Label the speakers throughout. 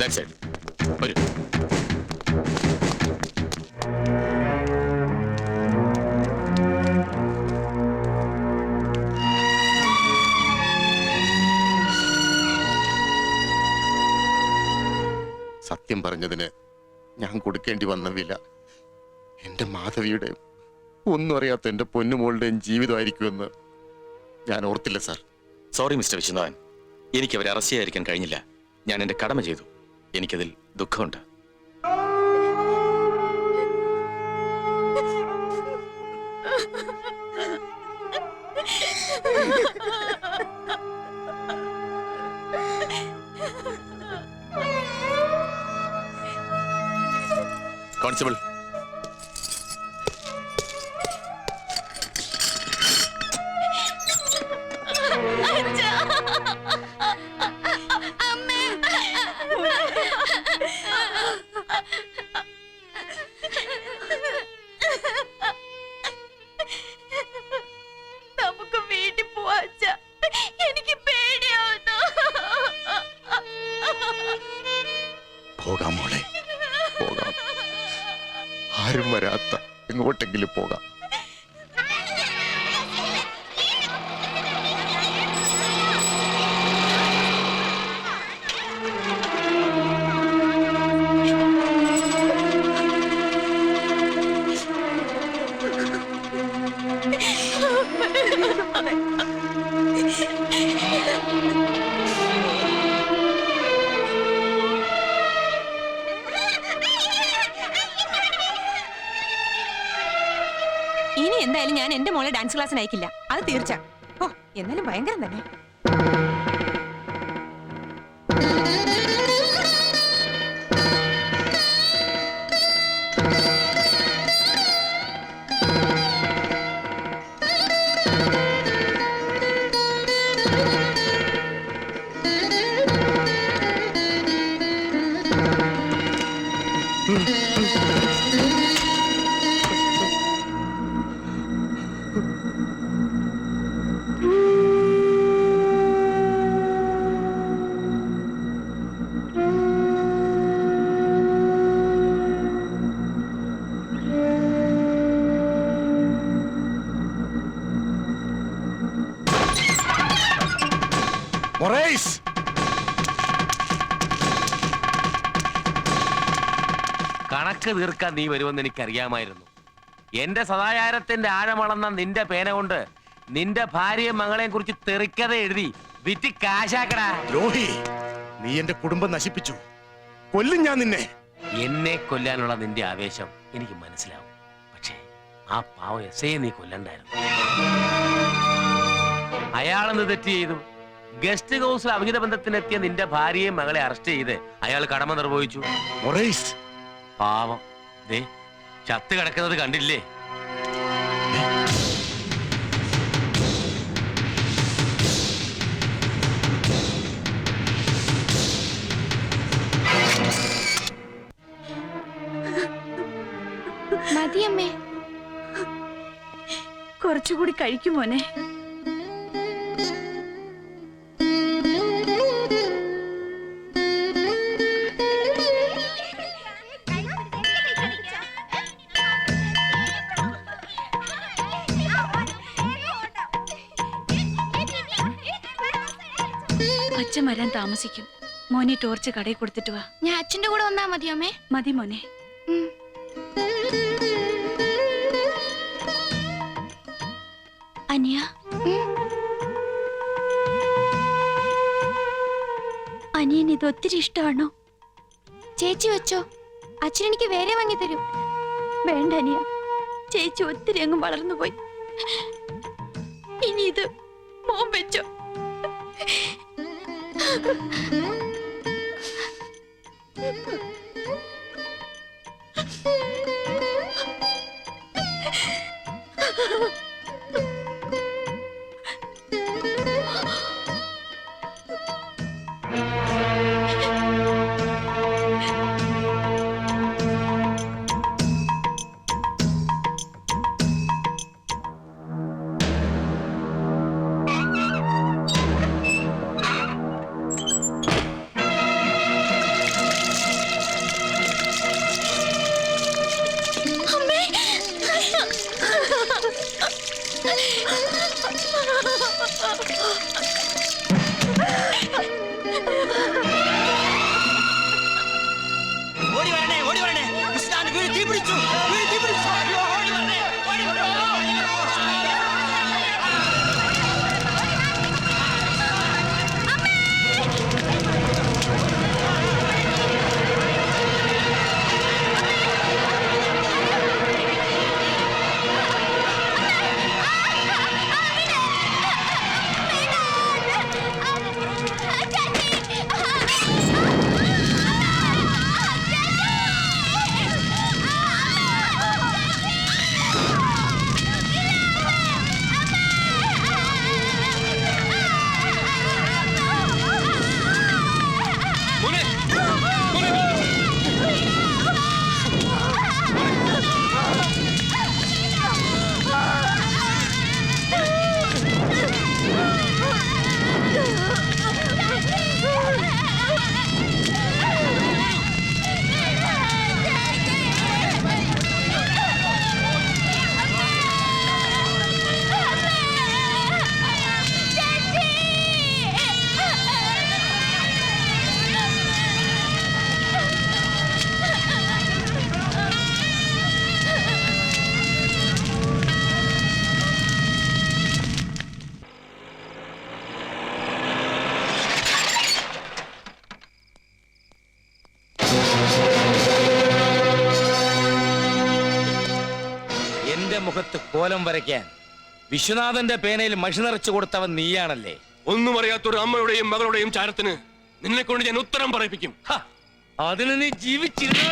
Speaker 1: That's it. വരൂ. സത്യം പറഞ്ഞതിന് ഞാൻ കൊടുക്കേണ്ടി വന്ന വില എന്റെ മാധവിയുടെയും ഒന്നും അറിയാത്ത എന്റെ പൊന്നുമോളുടെയും ജീവിതമായിരിക്കുമെന്ന് ഞാൻ ഓർത്തില്ല സാർ.
Speaker 2: സോറി മിസ്റ്റർ വിശ്വനാഥൻ, എനിക്ക് അവരെ അറസ്റ്റ് ചെയ്യാതിരിക്കാൻ കഴിഞ്ഞില്ല. ഞാൻ എന്റെ കടമ ചെയ്തു. എനിക്കതിൽ ദുഃഖമുണ്ട്. കോൺസ്റ്റബിൾ,
Speaker 3: നമുക്ക് വീട്ടിൽ പോവാ. എനിക്ക് പേടിയാവുന്നു.
Speaker 1: പോകാം മോളെ, പോകാം. ആരും വരാത്ത എങ്ങോട്ടെങ്കിലും പോകാം.
Speaker 3: ഇനി എന്തായാലും ഞാൻ എന്റെ മോളെ ഡാൻസ് ക്ലാസ്സിന് അയക്കില്ല, അത് തീർച്ച. ഓ, എന്നാലും ഭയങ്കരം തന്നെ.
Speaker 4: കണക്ക് തീർക്കാൻ നീ വരുമെന്ന് എനിക്കറിയാമായിരുന്നു. എന്റെ സദാചാരത്തിന്റെ ആഴമളന്ന നിന്റെ പേന കൊണ്ട് നിന്റെ ഭാര്യയും മകളെയും കുറിച്ച് തെറിക്കഥ എഴുതി വിറ്റ് കാശാക്കടാ.
Speaker 1: ദ്രോഹി, നീ എന്റെ കുടുംബം നശിപ്പിച്ചു. കൊല്ലും ഞാൻ നിന്നെ.
Speaker 4: എന്നെ കൊല്ലാനുള്ള നിന്റെ ആവേശം എനിക്ക് മനസ്സിലാവും. പക്ഷേ ആ പാവം എസ്ഐ നീ കൊല്ലണ്ടായിരുന്നു. അയാളെന്ന് തെറ്റ് ചെയ്തു. ഗസ്റ്റ് ഹൗസിൽ അവിഹിത ബന്ധത്തിനെത്തിയ നിന്റെ ഭാര്യയും മകളെ അറസ്റ്റ് ചെയ്ത് അയാൾ കടമ നിർവഹിച്ചു. പാവം ദേ ചത്ത് കിടക്കുന്നത് കണ്ടില്ലേ?
Speaker 3: മതിയമ്മേ, കുറച്ചുകൂടി കഴിക്കുമോനെ. അച്ഛൻ വരാൻ താമസിക്കും. മോനെ ടോർച്ച് കടയിൽ കൊടുത്തിട്ട് വാ.
Speaker 5: ഞാൻ അച്ഛന്റെ കൂടെ വന്നാ മതിയോ അമ്മേ?
Speaker 3: മതി മോനെ.
Speaker 5: അനിയ, അനിയൻ ഇത് ഒത്തിരി ഇഷ്ടമാണോ? ചേച്ചി വെച്ചോ, അച്ഛൻ എനിക്ക് വേറെ വാങ്ങി തരും.
Speaker 3: വേണ്ട അനിയ, ചേച്ചി ഒത്തിരി അങ്ങ് വളർന്നു പോയി. ഇനി ഇത് മോൻ വെച്ചോ.
Speaker 6: ഓടി വരണേ, ഓടി വരണേ. കൃഷ്ണാന് വീട് തീ പിടിച്ചു, വീട് തീ പിടിച്ചു. അയ്യോ, ഓടി വരണേ, ഓടി വരണേ.
Speaker 7: എന്റെ മുഖത്ത് കോലം വരയ്ക്കാൻ വിശ്വനാഥന്റെ പേനയിൽ മഷി നിറച്ചു കൊടുത്തവൻ നീയാണല്ലേ?
Speaker 8: ഒന്നും അറിയാത്തൊരു അമ്മയുടെയും മകളുടെയും ചാരത്തിന് നിന്നെ കൊണ്ട് ഞാൻ ഉത്തരം പറയിപ്പിക്കും.
Speaker 7: അതിന് നീ ജീവിച്ചിരുന്നോ?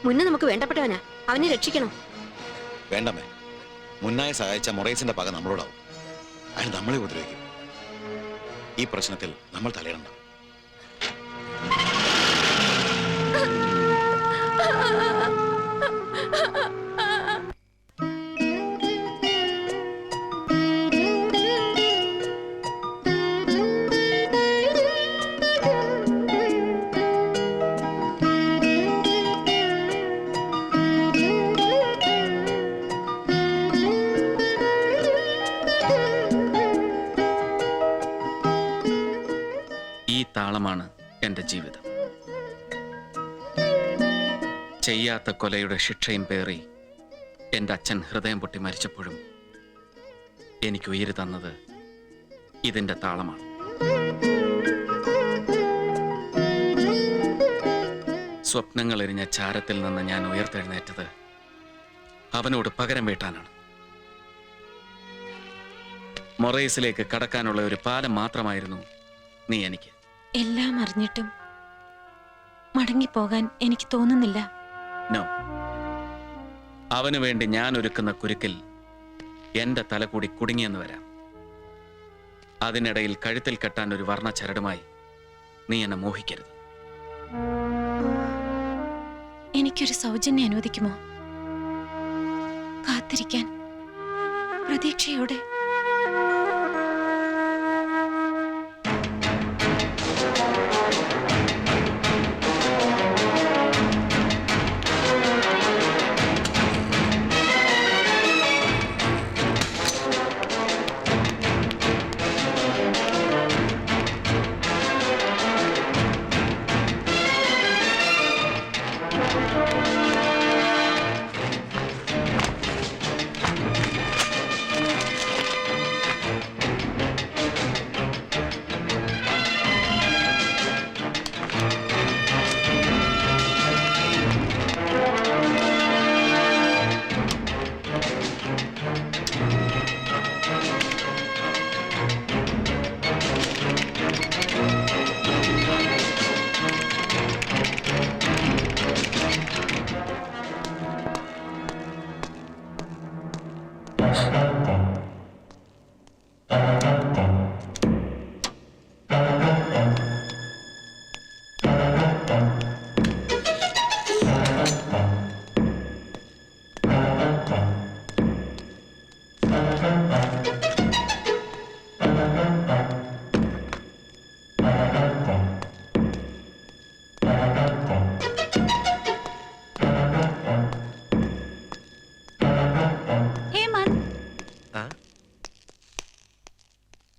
Speaker 9: മുന്നേ നമുക്ക് വേണ്ടപ്പെട്ടവനാ, അവനെ രക്ഷിക്കണം.
Speaker 2: വേണ്ടമേ, മുന്നായി സഹായിച്ച മൊറൈസിന്റെ പക നമ്മളോടാവും. അയാൾ നമ്മളെ ഉപദ്രവിക്കും. ഈ പ്രശ്നത്തിൽ നമ്മൾ തലയിടണ്ട. താളമാണ് എൻ്റെ ജീവിതം. ചെയ്യാത്ത കൊലയുടെ ശിക്ഷയും പേറി എൻ്റെ അച്ഛൻ ഹൃദയം പൊട്ടി മരിച്ചപ്പോഴും എനിക്ക് ഉയിര് തന്നത് ഇതിൻ്റെ താളമാണ്. സ്വപ്നങ്ങൾ എരിഞ്ഞ ചാരത്തിൽ നിന്ന് ഞാൻ ഉയർത്തെഴുന്നേറ്റത് അവനോട് പകരം വീട്ടാനാണ്. മൊറൈസിലേക്ക് കടക്കാനുള്ള ഒരു പാലം മാത്രമായിരുന്നു നീ എനിക്ക്.
Speaker 3: എല്ലാം അറിഞ്ഞിട്ടും മടങ്ങിപ്പോകാൻ എനിക്ക് തോന്നുന്നില്ല.
Speaker 2: നോ, അവനു വേണ്ടി ഞാൻ ഒരുക്കുന്ന കുരുക്കിൽ എന്റെ തല കൂടി കുടുങ്ങിയെന്ന് വരാം. അതിനിടയിൽ കഴുത്തിൽ കെട്ടാൻ ഒരു വർണ്ണ ചരടുമായി നീ എന്നെ മോഹിക്കരുത്.
Speaker 3: എനിക്കൊരു സൗജന്യം അനുവദിക്കുമോ? കാത്തിരിക്കാൻ പ്രതീക്ഷയോടെ.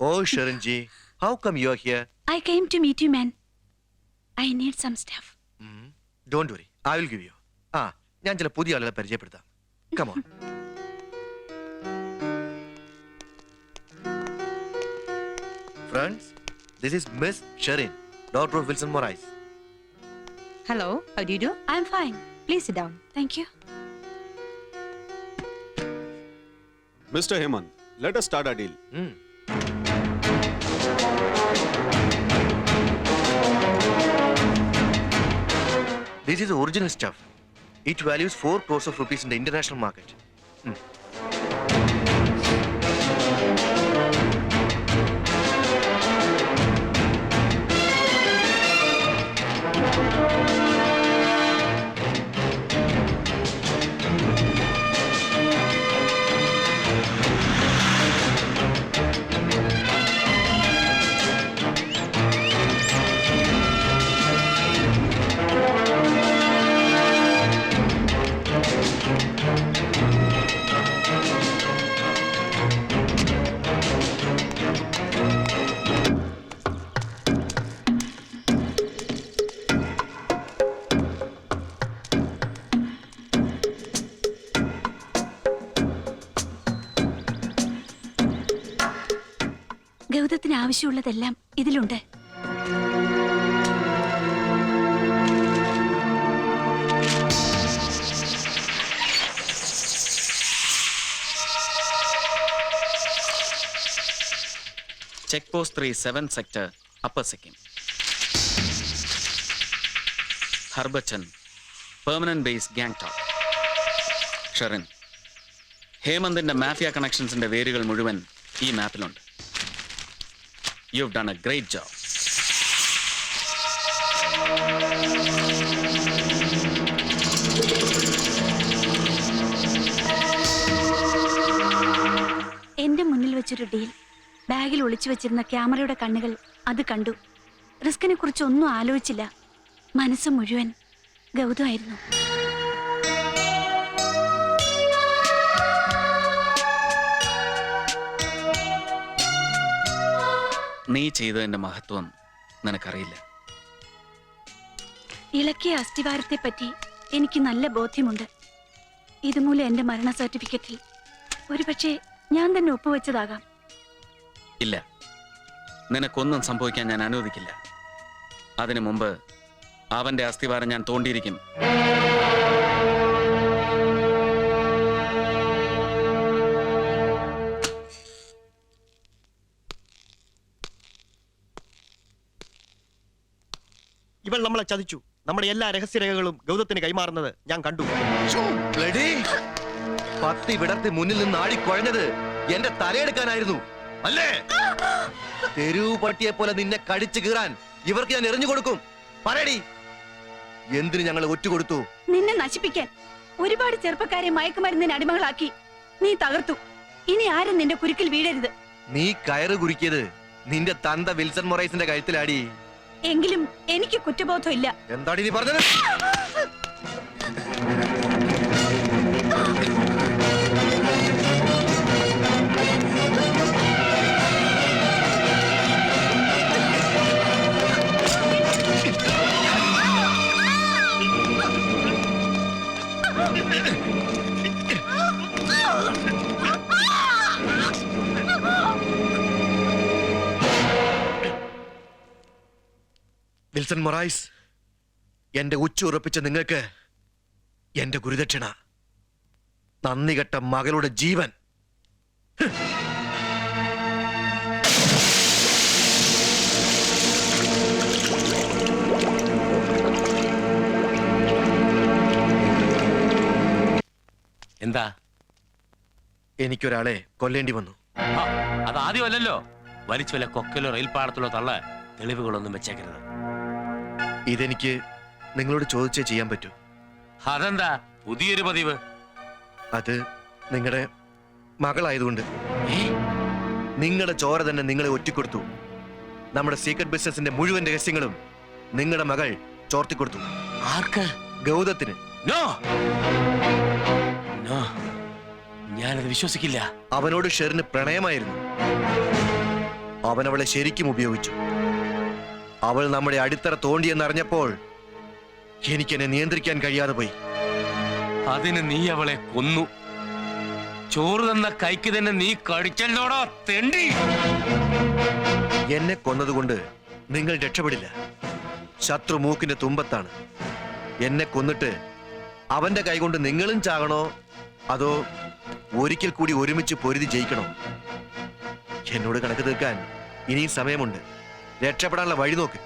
Speaker 10: Oh, Sharanji, how come you're here?
Speaker 5: I came to meet you, man. I need some stuff.
Speaker 10: Don't worry, I will give you. ഞാൻ ചില പുതിയ ആളുകളെ പരിചയപ്പെടുത്താം. Come on. Friends, this is Miss Sharin, daughter of Wilson Morais.
Speaker 3: Hello, how do you do?
Speaker 5: I'm fine.
Speaker 3: Please sit down.
Speaker 5: Thank you.
Speaker 11: Mr. Hemant, let us start our deal.
Speaker 10: This is original stuff. It values 4 crores of rupees in the international market.
Speaker 5: ഗൗതത്തിന് ആവശ്യമുള്ളതെല്ലാം ഇതിലുണ്ട്.
Speaker 7: Check post 3, 7 sector, upper Sikkim. Harbachan, permanent base Gangtok. Sherin, ഹേമന്തിന്റെ mafia കണക്ഷൻസിന്റെ വേരുകൾ മുഴുവൻ ഈ മാപ്പിലുണ്ട്. You've done a great job.
Speaker 5: എന്റെ മുന്നിൽ വെച്ചൊരു ഡീൽ. ബാഗിൽ ഒളിച്ചു വെച്ചിരുന്ന ക്യാമറയുടെ കണ്ണുകൾ അത് കണ്ടു. റിസ്കിനെ കുറിച്ച് ഒന്നും ആലോചിച്ചില്ല. മനസ്സ് മുഴുവൻ ഗൗതമായിരുന്നു.
Speaker 7: നീ ചെയ്തതിന്റെ മഹത്വം നിനക്കറിയില്ല.
Speaker 5: ഇളക്കിയ അസ്ഥിവാരത്തെ പറ്റി എനിക്ക് നല്ല ബോധ്യമുണ്ട്. ഇതുമൂലം എന്റെ മരണ സർട്ടിഫിക്കറ്റിൽ ഒരുപക്ഷെ ഞാൻ തന്നെ ഒപ്പുവെച്ചതാകാം.
Speaker 7: ഇല്ല, നിനക്കൊന്നും സംഭവിക്കാൻ ഞാൻ അനുവദിക്കില്ല. അതിനു മുമ്പ് അവന്റെ അസ്ഥിവാരം ഞാൻ തോണ്ടിയിരിക്കും.
Speaker 6: ഇവൾ നമ്മളെ ചതിച്ചു. നമ്മുടെ എല്ലാ രഹസ്യരേഖകളും ഗൗതത്തിന് കൈമാറുന്നത് ഞാൻ കണ്ടു.
Speaker 10: പത്തി വിടർത്തി മുന്നിൽ നിന്ന് ആടിക്കുഴഞ്ഞത് എന്റെ തലയെടുക്കാനായിരുന്നു അല്ലേ? തെരുവ് പട്ടിയെ പോലെ നിന്നെ കടിച്ചു കീറാൻ ഇവർക്ക് ഞാൻ എറിഞ്ഞു കൊടുക്കും. പറയടി, എന്തിന് ഞങ്ങൾ ഒറ്റുകൊടുത്തു?
Speaker 5: നിന്നെ നശിപ്പിക്കാൻ ഒരുപാട് ചെറുപ്പക്കാരെ മയക്കുമരുന്നിന് അടിമകളാക്കി നീ തകർത്തു. ഇനി ആരും നിന്റെ കുരുക്കിൽ വീഴരുത്.
Speaker 10: നീ കയറ് കുരുക്കിയത് നിന്റെ തന്ത വിൽസൺ മൊറൈസിന്റെ കഴുത്തിലാടി.
Speaker 5: എങ്കിലും എനിക്ക് കുറ്റബോധമില്ല.
Speaker 10: എന്താടി നീ പറഞ്ഞത്? വിൽസൺ മൊറൈസ്, എന്റെ ഉച്ച ഉറപ്പിച്ച നിങ്ങൾക്ക് എന്റെ ഗുരുദക്ഷിണ. നന്ദി കെട്ട മകളുടെ ജീവൻ.
Speaker 4: എന്താ?
Speaker 10: എനിക്കൊരാളെ കൊല്ലേണ്ടി വന്നു.
Speaker 4: അതാദ്യമല്ലല്ലോ. വലിച്ചു വല്ല കൊക്കലോ റെയിൽപാളത്തിലോ തള്ള തെളിവുകളൊന്നും വെച്ചേക്കരുത്.
Speaker 10: ഇതെനിക്ക് നിങ്ങളോട് ചോദിച്ചേ ചെയ്യാൻ പറ്റൂ.
Speaker 4: അതെന്താ പുതിയൊരു പതിവ്?
Speaker 10: അത് നിങ്ങളുടെ മകളായതുകൊണ്ട്. നിങ്ങളുടെ ചോര തന്നെ നിങ്ങളെ ഒറ്റിക്കൊടുത്തു. നമ്മുടെ സീക്രട്ട് ബിസിനസിന്റെ മുഴുവൻ രഹസ്യങ്ങളും നിങ്ങളുടെ മകൾ ചോർത്തിക്കൊടുത്തു.
Speaker 4: ആർക്ക്?
Speaker 10: ഗൗതത്തിന്.
Speaker 4: നോ, നോ, ഞാനത് വിശ്വസിക്കില്ല.
Speaker 10: അവനോട് ഷെറിന് പ്രണയമായിരുന്നു. അവൻ അവളെ ശരിക്കും ഉപയോഗിച്ചു. അവൾ നമ്മുടെ അടിത്തറ തോണ്ടിയെന്നറിഞ്ഞപ്പോൾ എനിക്കെന്നെ നിയന്ത്രിക്കാൻ കഴിയാതെ പോയി.
Speaker 4: അതിന് നീ അവളെ കൊന്നു. ചോറ് തന്ന കൈക്ക് തന്നെ നീ കടിച്ചല്ലോടാ തെണ്ടി.
Speaker 10: എന്നെ കൊന്നതുകൊണ്ട് നിങ്ങൾ രക്ഷപ്പെടില്ല. ശത്രു മൂക്കിന്റെ തുമ്പത്താണ്. എന്നെ കൊന്നിട്ട് അവന്റെ കൈകൊണ്ട് നിങ്ങളും ചാകണോ, അതോ ഒരിക്കൽ കൂടി ഒരുമിച്ച് പൊരുതി ജയിക്കണോ? എന്നോട് കണക്ക് തീർക്കാൻ ഇനിയും സമയമുണ്ട്. രക്ഷപ്പെടാനുള്ള വഴി നോക്ക്.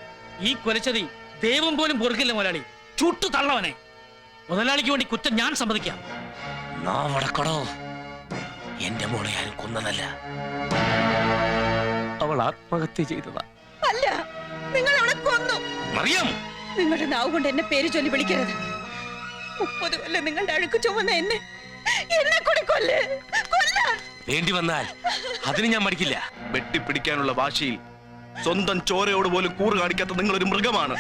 Speaker 7: ഈ കൊലച്ചതി ദൈവം പോലും പൊറുക്കില്ല മുതലാളി. ചുട്ടു തള്ളവനെ. മുതലാളിക്ക് വേണ്ടി കുറ്റം ഞാൻ സമ്മതിക്കാം.
Speaker 4: നാവടക്കടോ, എന്റെ മോളെ ആരും കൊന്നതല്ല, അവൾ ആത്മഹത്യ ചെയ്തതാ.
Speaker 3: അല്ല, നിങ്ങൾ അവളെ കൊന്നു.
Speaker 4: മറിയം,
Speaker 3: നിങ്ങളുടെ നാവ് കൊണ്ട് എന്നെ പേര് ചൊല്ലി വിളിക്കരുത്. 30 കൊല്ലം നിങ്ങളുടെ അഴുക്ക് ചുമന്ന എന്നെ കൂടി കൊല്ലാൻ
Speaker 4: വേണ്ടി വന്നാൽ അതിന് ഞാൻ മടിക്കില്ല.
Speaker 10: വെട്ടിപ്പിടിക്കാനുള്ള വാശിയിൽ സ്വന്തം ചോരയോട് പോലും കൂറ് കാണിക്കാത്ത നിങ്ങളൊരു മൃഗമാണ്.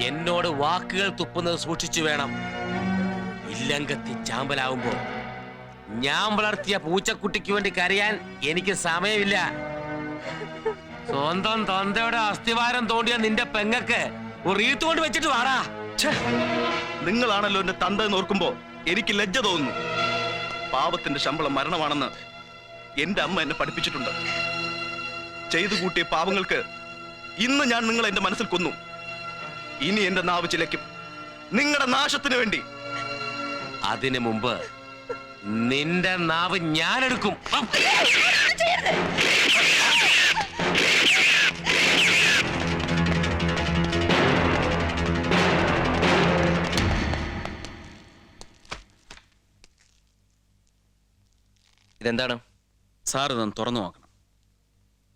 Speaker 4: എന്നോട് വാക്കുകൾ തുപ്പുന്നത് സൂക്ഷിച്ചു വേണം. ഇല്ലങ്കത്തി ചാമ്പലാവുമ്പോ ഞാൻ വളർത്തിയ പൂച്ചക്കുട്ടിക്ക് വേണ്ടി കരയാൻ എനിക്ക് സമയമില്ല. സ്വന്തം തന്തയുടെ അസ്ഥിവാരം തോണ്ടിയ നിന്റെ പെങ്ങക്ക് ഒരു റീത്ത് കൊണ്ട് വെച്ചിട്ട് വാടാ.
Speaker 10: നിങ്ങളാണല്ലോ എന്റെ തന്ത എന്ന് ഓർക്കുമ്പോ എനിക്ക് ലജ്ജ തോന്നുന്നു. പാപത്തിന്റെ ശമ്പളം മരണമാണെന്ന് എന്റെ അമ്മ എന്നെ പഠിപ്പിച്ചിട്ടുണ്ട്. ചെയ്തു കൂട്ടിയ പാപങ്ങൾക്ക് ഇന്ന് ഞാൻ നിങ്ങളെ എന്റെ മനസ്സിൽ കൊന്നു. ഇനി എന്റെ നാവ് ചിലയ്ക്കും നിങ്ങളുടെ നാശത്തിന് വേണ്ടി.
Speaker 4: അതിനു മുമ്പ് നിന്റെ നാവ് ഞാനെടുക്കും.
Speaker 6: ഇതെന്താണ്?
Speaker 11: സാർ ഇതൊന്ന് തുറന്നു നോക്കണം.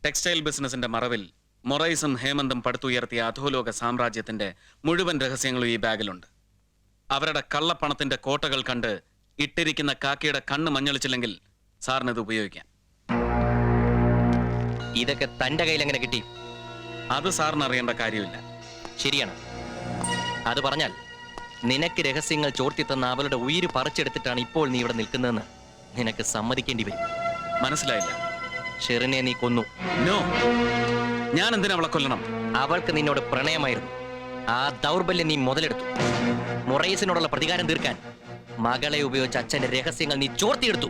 Speaker 11: ടെക്സ്റ്റൈൽ ബിസിനസിന്റെ മറവിൽ മൊറൈസും ഹേമന്തും പടുത്തുയർത്തിയ അധോലോക സാമ്രാജ്യത്തിന്റെ മുഴുവൻ രഹസ്യങ്ങളും ഈ ബാഗിലുണ്ട്. അവരുടെ കള്ളപ്പണത്തിന്റെ കോട്ടകൾ കണ്ട് ഇട്ടിരിക്കുന്ന കാക്കയുടെ കണ്ണ് മഞ്ഞളിച്ചില്ലെങ്കിൽ സാറിന് ഇത് ഉപയോഗിക്കാം.
Speaker 6: ഇതൊക്കെ തന്റെ കയ്യിൽ എങ്ങനെ കിട്ടി?
Speaker 11: അത് സാറിന് അറിയേണ്ട കാര്യമില്ല.
Speaker 6: ശരിയാണ്. അത് പറഞ്ഞാൽ നിനക്ക് രഹസ്യങ്ങൾ ചോർത്തി തന്ന അവളുടെ ഉയിര് പറിച്ചെടുത്തിട്ടാണ് ഇപ്പോൾ നീ ഇവിടെ നിൽക്കുന്നതെന്ന് നിനക്ക് സമ്മതിക്കേണ്ടി വരും.
Speaker 11: മനസ്സിലായില്ല?
Speaker 6: ഷെറിനെ നീ കൊന്നു.
Speaker 11: നോ, ഞാൻ എന്തിനാ അവളെ കൊല്ലണം?
Speaker 6: അവൾക്ക് നിന്നോട് പ്രണയമായിരുന്നു. ആ ദൗർബല്യം നീ മുതലെടുത്തു. മൊറൈസിനോടുള്ള പ്രതികാരം തീർക്കാൻ മകളെ ഉപയോഗിച്ച് അച്ഛന്റെ രഹസ്യങ്ങൾ നീ ചോർത്തിയെടുത്തു.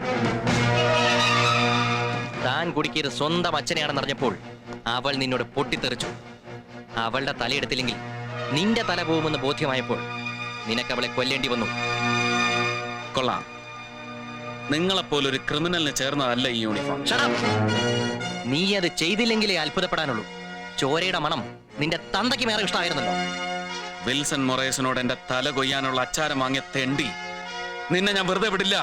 Speaker 6: താൻ കുടുക്കിയത് സ്വന്തം അച്ഛനെയാണെന്നറിഞ്ഞപ്പോൾ അവൾ നിന്നോട് പൊട്ടിത്തെറിച്ചു. അവളുടെ തലയെടുത്തില്ലെങ്കിൽ നിന്റെ തല പോകുമെന്ന് ബോധ്യമായപ്പോൾ നിനക്ക് അവളെ കൊല്ലേണ്ടി വന്നു.
Speaker 11: കൊള്ളാം. നിങ്ങളെപ്പോലൊരു ക്രിമിനലിന് ചേർന്നതല്ല ഈ യൂണിഫോം.
Speaker 6: നീ അത് ചെയ്തില്ലെങ്കിലേ അത്ഭുതപ്പെടാനുള്ളൂ. ചോരയുടെ മണം നിന്റെ തന്തയ്ക്ക് മേറെ ഇഷ്ടമായിരുന്നല്ലോ.
Speaker 11: വിൽസൺ മൊറൈസിനോട് എന്റെ തല കൊയ്യാനുള്ള അച്ചാരം വാങ്ങിയ തെണ്ടി, നിന്നെ ഞാൻ വെറുതെ വിടില്ല.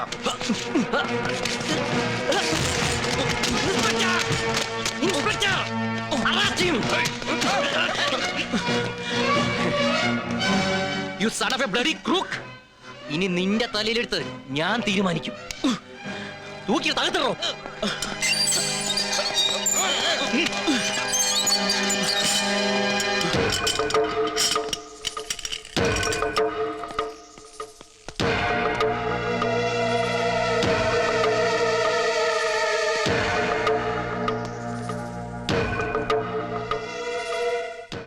Speaker 6: You son of a bloody crook! ഇനി നിന്റെ തലയിലെടുത്ത് ഞാൻ തീരുമാനിക്കും. തൂക്കി തകർത്തോ.